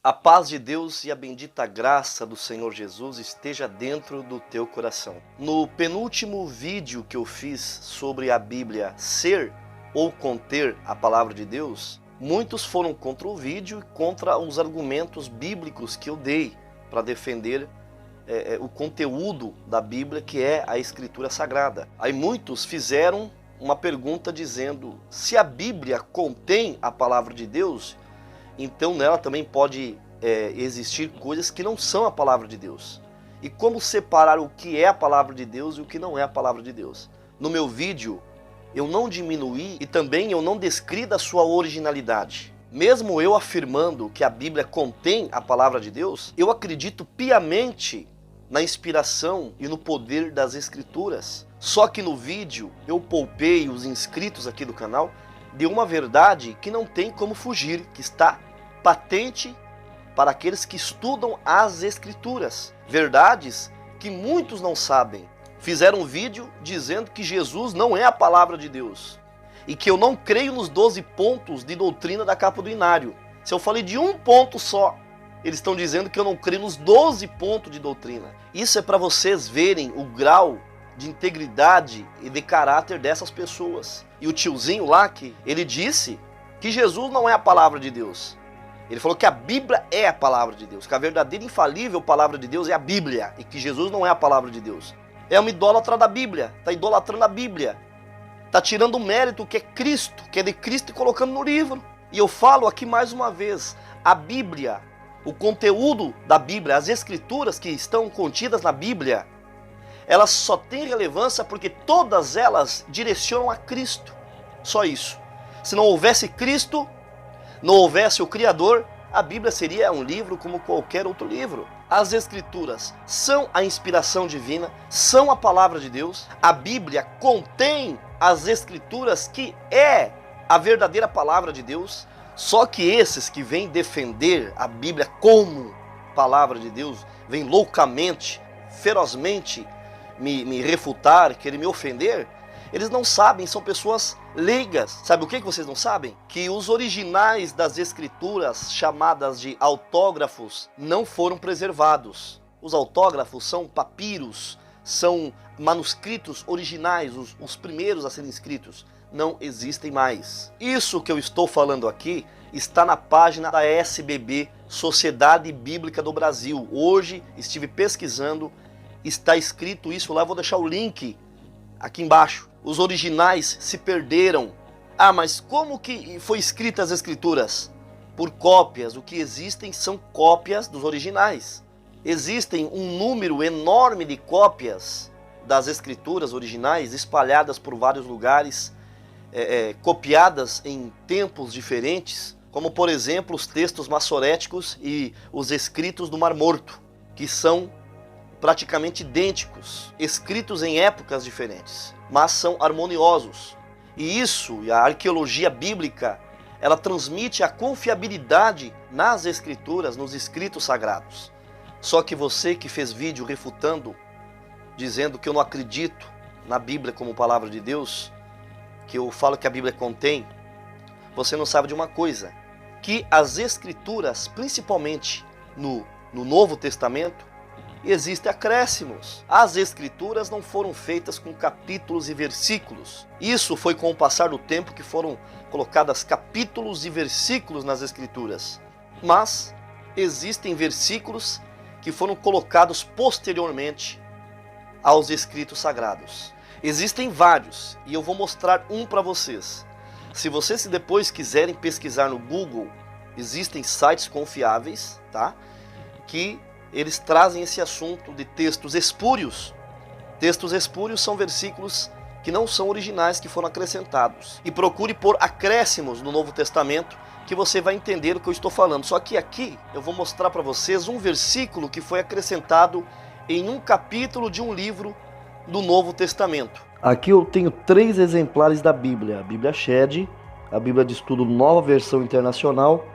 A paz de Deus e a bendita graça do Senhor Jesus esteja dentro do teu coração. No penúltimo vídeo que eu fiz sobre a Bíblia ser ou conter a palavra de Deus, muitos foram contra o vídeo e contra os argumentos bíblicos que eu dei para defender o conteúdo da Bíblia, que é a Escritura Sagrada. Aí muitos fizeram uma pergunta dizendo: se a Bíblia contém a palavra de Deus, então nela também pode existir coisas que não são a palavra de Deus. E como separar o que é a palavra de Deus e o que não é a palavra de Deus? No meu vídeo eu não diminuí e também eu não descri da sua originalidade. Mesmo eu afirmando que a Bíblia contém a palavra de Deus, eu acredito piamente na inspiração e no poder das Escrituras. Só que no vídeo eu poupei os inscritos aqui do canal de uma verdade que não tem como fugir, que está patente para aqueles que estudam as Escrituras. Verdades que muitos não sabem. Fizeram um vídeo dizendo que Jesus não é a palavra de Deus e que eu não creio nos 12 pontos de doutrina da capa do Inário. Se eu falei de um ponto só, eles estão dizendo que eu não creio nos 12 pontos de doutrina. Isso é para vocês verem o grau de integridade e de caráter dessas pessoas. E o tiozinho lá, ele disse que Jesus não é a palavra de Deus. Ele falou que a Bíblia é a palavra de Deus, que a verdadeira infalível palavra de Deus é a Bíblia, e que Jesus não é a palavra de Deus. É uma idólatra da Bíblia, está idolatrando a Bíblia, está tirando o mérito que é Cristo, que é de Cristo, e colocando no livro. E eu falo aqui mais uma vez, a Bíblia, o conteúdo da Bíblia, as Escrituras que estão contidas na Bíblia, elas só têm relevância porque todas elas direcionam a Cristo. Só isso. Se não houvesse Cristo, não houvesse o Criador, a Bíblia seria um livro como qualquer outro livro. As Escrituras são a inspiração divina, são a palavra de Deus. A Bíblia contém as Escrituras, que é a verdadeira palavra de Deus. Só que esses que vêm defender a Bíblia como palavra de Deus, vêm loucamente, ferozmente me refutar, querer me ofender, eles não sabem, são pessoas leigas. Sabe o que vocês não sabem? Que os originais das Escrituras, chamadas de autógrafos, não foram preservados. Os autógrafos são papiros, são manuscritos originais, os primeiros a serem escritos. Não existem mais. Isso que eu estou falando aqui está na página da SBB, Sociedade Bíblica do Brasil. Hoje estive pesquisando, está escrito isso lá, vou deixar o link aqui embaixo. Os originais se perderam. Ah, mas como que foi escritas as Escrituras? Por cópias. O que existem são cópias dos originais. Existem um número enorme de cópias das Escrituras originais espalhadas por vários lugares, copiadas em tempos diferentes, como por exemplo os textos massoréticos e os escritos do Mar Morto, que são praticamente idênticos, escritos em épocas diferentes, mas são harmoniosos. E isso, a arqueologia bíblica, ela transmite a confiabilidade nas Escrituras, nos escritos sagrados. Só que você que fez vídeo refutando, dizendo que eu não acredito na Bíblia como palavra de Deus, que eu falo que a Bíblia contém, você não sabe de uma coisa, que as Escrituras, principalmente no Novo Testamento, existem acréscimos. As Escrituras não foram feitas com capítulos e versículos. Isso foi com o passar do tempo que foram colocadas capítulos e versículos nas Escrituras. Mas existem versículos que foram colocados posteriormente aos escritos sagrados. Existem vários e eu vou mostrar um para vocês. Se vocês depois quiserem pesquisar no Google, existem sites confiáveis, tá? Que eles trazem esse assunto de textos espúrios. Textos espúrios são versículos que não são originais, que foram acrescentados. E procure por acréscimos no Novo Testamento, que você vai entender o que eu estou falando. Só que aqui eu vou mostrar para vocês um versículo que foi acrescentado em um capítulo de um livro do Novo Testamento. Aqui eu tenho 3 exemplares da Bíblia. A Bíblia Shed, a Bíblia de Estudo Nova Versão Internacional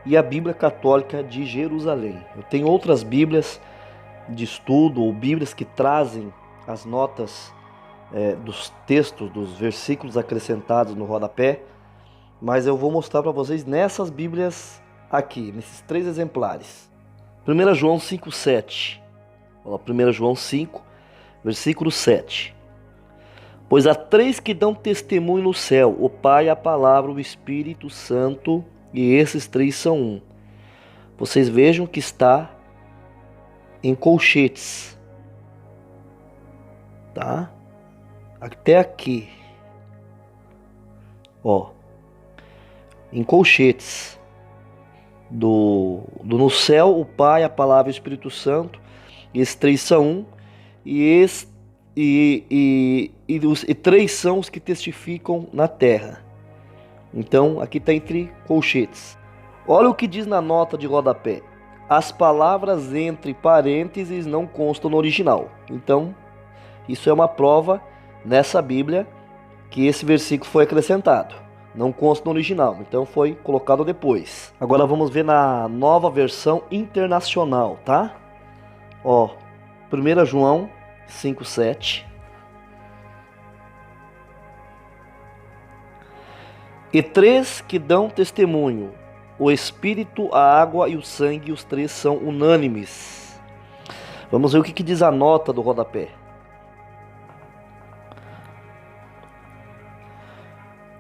e a Bíblia Católica de Jerusalém. Eu tenho outras Bíblias de estudo ou Bíblias que trazem as notas dos textos, dos versículos acrescentados no rodapé, mas eu vou mostrar para vocês nessas Bíblias aqui, nesses 3 exemplares. 1 João 5,7. 1 João 5, versículo 7. Pois há 3 que dão testemunho no céu, o Pai, a Palavra, o Espírito Santo, e esses 3 são um. Vocês vejam que está em colchetes, tá? Até aqui, ó, em colchetes, no céu, o Pai, a Palavra e o Espírito Santo, e esses 3 são um, e 3 são os que testificam na terra. Então, aqui está entre colchetes. Olha o que diz na nota de rodapé. As palavras entre parênteses não constam no original. Então, isso é uma prova nessa Bíblia que esse versículo foi acrescentado. Não consta no original, então foi colocado depois. Agora vamos ver na nova versão internacional, tá? Ó, 1 João 5,7. E 3 que dão testemunho, o Espírito, a água e o sangue, os 3 são unânimes. Vamos ver o que diz a nota do rodapé.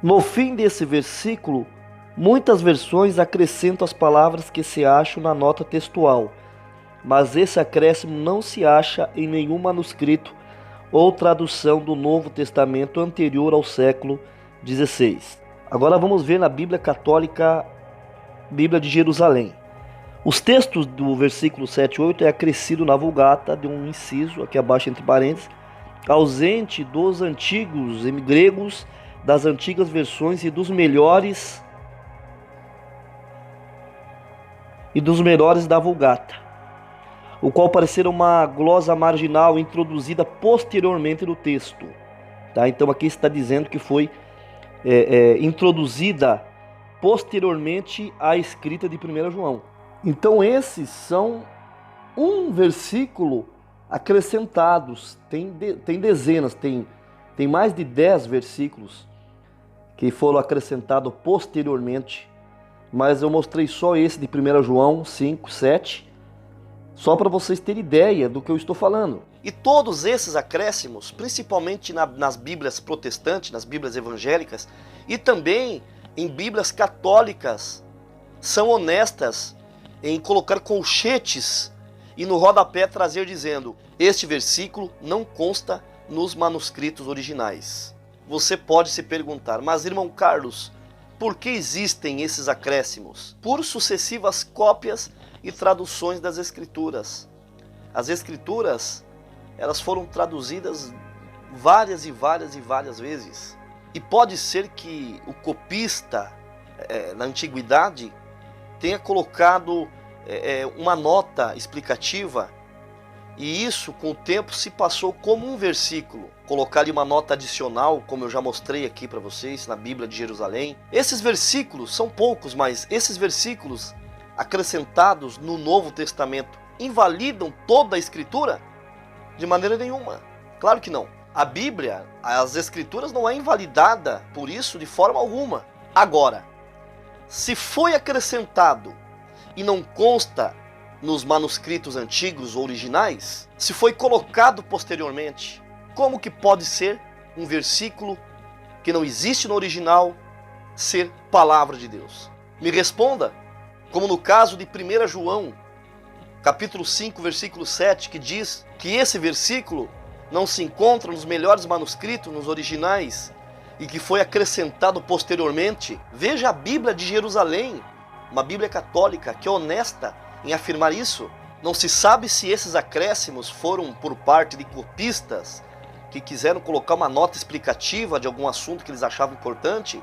No fim desse versículo, muitas versões acrescentam as palavras que se acham na nota textual, mas esse acréscimo não se acha em nenhum manuscrito ou tradução do Novo Testamento anterior ao século XVI. Agora vamos ver na Bíblia Católica, Bíblia de Jerusalém. Os textos do versículo 7 e 8 é acrescido na Vulgata, de um inciso, aqui abaixo entre parênteses, ausente dos antigos gregos, das antigas versões e dos melhores da Vulgata, o qual parecerá uma glosa marginal introduzida posteriormente no texto. Tá? Então aqui está dizendo que foi introduzida posteriormente à escrita de 1 João. Então esses são um versículo acrescentados, tem dezenas, tem mais de 10 versículos que foram acrescentados posteriormente, mas eu mostrei só esse de 1 João 5, 7, só para vocês terem ideia do que eu estou falando. E todos esses acréscimos, principalmente nas Bíblias protestantes, nas Bíblias evangélicas e também em Bíblias católicas, são honestas em colocar colchetes e no rodapé trazer dizendo: este versículo não consta nos manuscritos originais. Você pode se perguntar, mas irmão Carlos, por que existem esses acréscimos? Por sucessivas cópias e traduções das Escrituras. As Escrituras, elas foram traduzidas várias vezes. E pode ser que o copista, na antiguidade, tenha colocado uma nota explicativa, e isso com o tempo se passou como um versículo. Colocar ali uma nota adicional, como eu já mostrei aqui para vocês na Bíblia de Jerusalém. Esses versículos são poucos, mas esses versículos acrescentados no Novo Testamento invalidam toda a Escritura? De maneira nenhuma. Claro que não. A Bíblia, as Escrituras não é invalidada por isso de forma alguma. Agora, se foi acrescentado e não consta nos manuscritos antigos ou originais, se foi colocado posteriormente, como que pode ser um versículo que não existe no original ser palavra de Deus? Me responda, como no caso de 1 João, capítulo 5, versículo 7, que diz que esse versículo não se encontra nos melhores manuscritos, nos originais, e que foi acrescentado posteriormente. Veja a Bíblia de Jerusalém, uma Bíblia católica que é honesta em afirmar isso. Não se sabe se esses acréscimos foram por parte de copistas que quiseram colocar uma nota explicativa de algum assunto que eles achavam importante,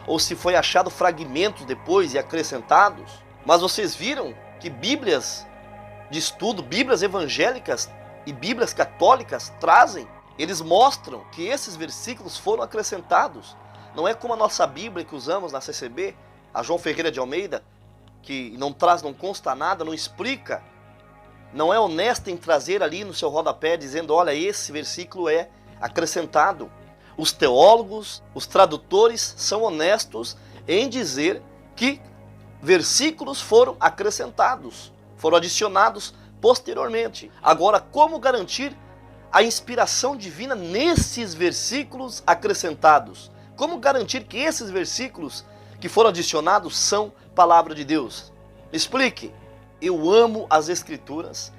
ou se foi achado fragmentos depois e acrescentados. Mas vocês viram que Bíblias de estudo, Bíblias evangélicas e Bíblias católicas trazem, eles mostram que esses versículos foram acrescentados. Não é como a nossa Bíblia que usamos na CCB, a João Ferreira de Almeida, que não consta nada, não explica, não é honesta em trazer ali no seu rodapé dizendo: olha, esse versículo é acrescentado. Os teólogos, os tradutores são honestos em dizer que Versículos foram acrescentados, foram adicionados posteriormente. Agora, como garantir a inspiração divina nesses versículos acrescentados? Como garantir que esses versículos que foram adicionados são palavra de Deus? Explique. Eu amo as Escrituras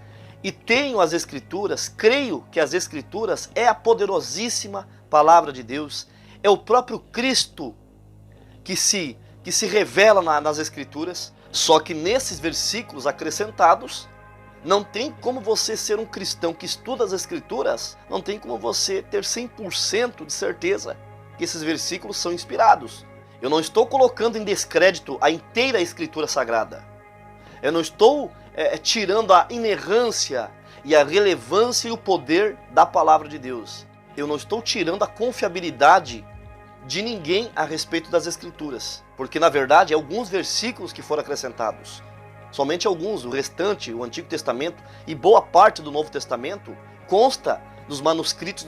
e tenho as Escrituras, creio que as Escrituras é a poderosíssima palavra de Deus, é o próprio Cristo que se revela nas Escrituras. Só que nesses versículos acrescentados, não tem como você ser um cristão que estuda as Escrituras, não tem como você ter 100% de certeza que esses versículos são inspirados. Eu não estou colocando em descrédito a inteira Escritura Sagrada. Eu não estou tirando a inerrância e a relevância e o poder da palavra de Deus. Eu não estou tirando a confiabilidade de ninguém a respeito das Escrituras. Porque na verdade, alguns versículos que foram acrescentados, somente alguns, o restante, o Antigo Testamento e boa parte do Novo Testamento, consta dos manuscritos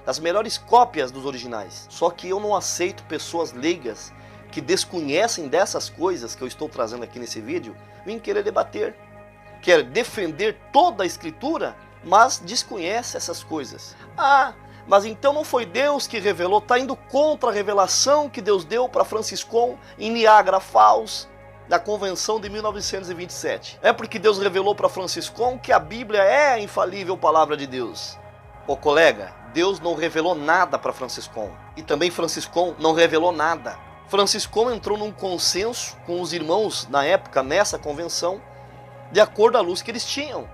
das melhores cópias dos originais. Só que eu não aceito pessoas leigas que desconhecem dessas coisas que eu estou trazendo aqui nesse vídeo, vêm querer debater. Quer defender toda a Escritura, mas desconhece essas coisas. Ah, mas então não foi Deus que revelou, está indo contra a revelação que Deus deu para Franciscon em Niagara Falls, da Convenção de 1927. É porque Deus revelou para Franciscon que a Bíblia é a infalível palavra de Deus. Ô colega, Deus não revelou nada para Franciscon. E também Franciscon não revelou nada. Franciscon entrou num consenso com os irmãos na época, nessa convenção, de acordo à luz que eles tinham.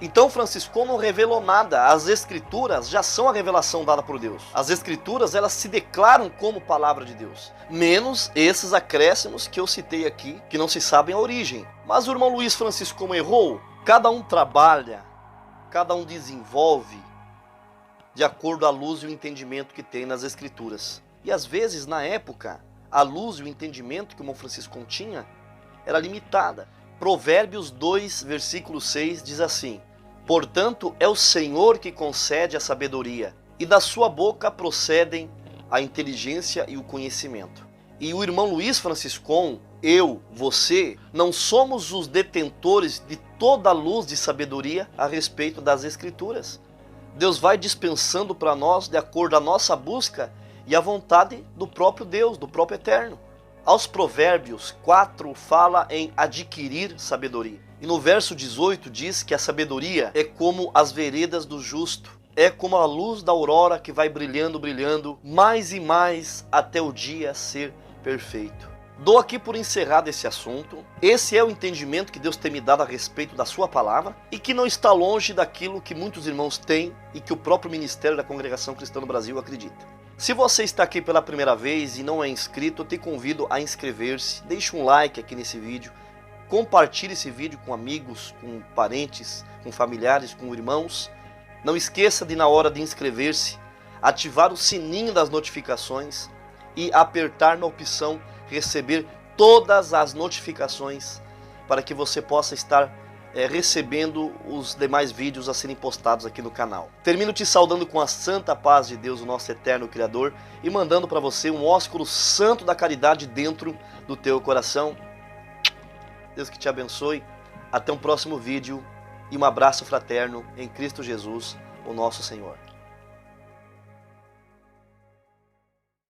Então Franciscon não revelou nada. As Escrituras já são a revelação dada por Deus. As Escrituras, elas se declaram como palavra de Deus. Menos esses acréscimos que eu citei aqui, que não se sabem a origem. Mas o irmão Luiz Franciscon errou? Cada um trabalha, cada um desenvolve de acordo à luz e o entendimento que tem nas Escrituras. E às vezes, na época, a luz e o entendimento que o irmão Franciscon tinha era limitada. Provérbios 2, versículo 6 diz assim: portanto, é o Senhor que concede a sabedoria, e da sua boca procedem a inteligência e o conhecimento. E o irmão Luiz Franciscon, eu, você, não somos os detentores de toda a luz de sabedoria a respeito das Escrituras. Deus vai dispensando para nós de acordo à nossa busca e à vontade do próprio Deus, do próprio Eterno. Aos Provérbios 4 fala em adquirir sabedoria. E no verso 18 diz que a sabedoria é como as veredas do justo. É como a luz da aurora que vai brilhando, brilhando, mais e mais até o dia ser perfeito. Dou aqui por encerrado esse assunto. Esse é o entendimento que Deus tem me dado a respeito da sua palavra e que não está longe daquilo que muitos irmãos têm e que o próprio Ministério da Congregação Cristã no Brasil acredita. Se você está aqui pela primeira vez e não é inscrito, eu te convido a inscrever-se. Deixe um like aqui nesse vídeo. Compartilhe esse vídeo com amigos, com parentes, com familiares, com irmãos. Não esqueça de, na hora de inscrever-se, ativar o sininho das notificações e apertar na opção receber todas as notificações para que você possa estar recebendo os demais vídeos a serem postados aqui no canal. Termino te saudando com a santa paz de Deus, o nosso eterno Criador, e mandando para você um ósculo santo da caridade dentro do teu coração. Deus que te abençoe. Até um próximo vídeo e um abraço fraterno em Cristo Jesus, o nosso Senhor.